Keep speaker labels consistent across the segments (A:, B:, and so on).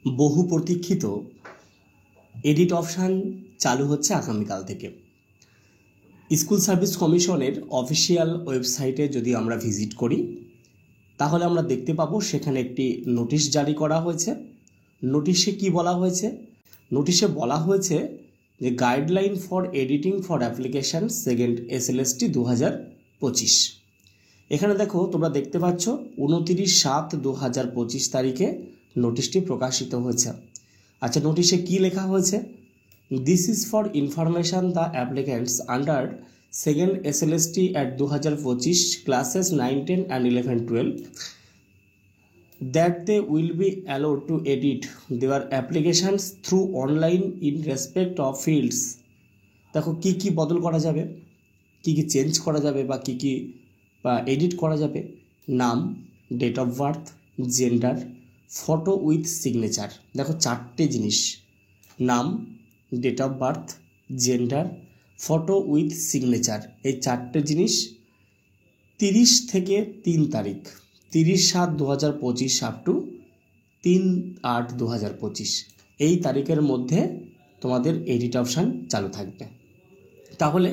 A: বহু প্রতীক্ষিত edit option চালু হচ্ছে আগামীকাল থেকে। স্কুল সার্ভিস কমিশনের অফিসিয়াল ওয়েবসাইটে যদি আমরা ভিজিট করি তাহলে আমরা দেখতে পাবো সেখানে একটি নোটিশ জারি করা হয়েছে। নোটিশে কি বলা হয়েছে? নোটিশে বলা হয়েছে যে guideline for editing for application second SLST 2025। এখানে দেখো, তোমরা দেখতে পাচ্ছ 29/7/2025 তারিখে নোটিশটি প্রকাশিত হয়েছে। আচ্ছা, নোটিশে কি লেখা হয়েছে? This is for information the applicants under second SLST at 2025 classes 9, 10 and 11, 12 that they will be allowed to edit their applications through online in respect of fields। দেখো কি কি বদল করা যাবে, কি কি চেঞ্জ করা যাবে বা কি কি এডিট করা যাবে। নাম, date of birth, gender, photo with signature. দেখো চারটে জিনিস, নাম, date of birth, gender, photo with signature. এই চারটে জিনিস 30 থেকে 3 তারিখ, 30/7/2025 আপ টু 3/8/2025 এই তারিখের মধ্যে তোমাদের এডিট অপশান চালু থাকবে। তাহলে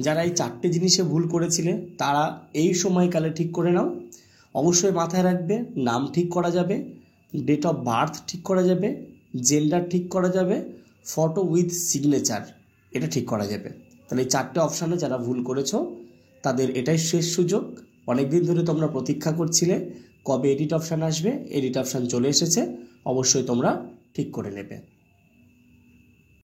A: যারা এই চারটে জিনিসে ভুল করেছিলে তারা এই সময়কালে ঠিক করে নাও। অবশ্যই মাথায় রাখবে, নাম ঠিক করা যাবে, ডেট অফ বার্থ ঠিক করা যাবে, জেন্ডার ঠিক করা যাবে, ফটো উইথ সিগনেচার এটা ঠিক করা যাবে। তাহলে এই চারটে অপশানে যারা ভুল করেছো তাদের এটাই শেষ সুযোগ। অনেক দিন ধরে তোমরা প্রতীক্ষা করছিলে কবে এডিট অপশান আসবে, এডিট অপশান চলে এসেছে, অবশ্যই তোমরা ঠিক করে নেবে।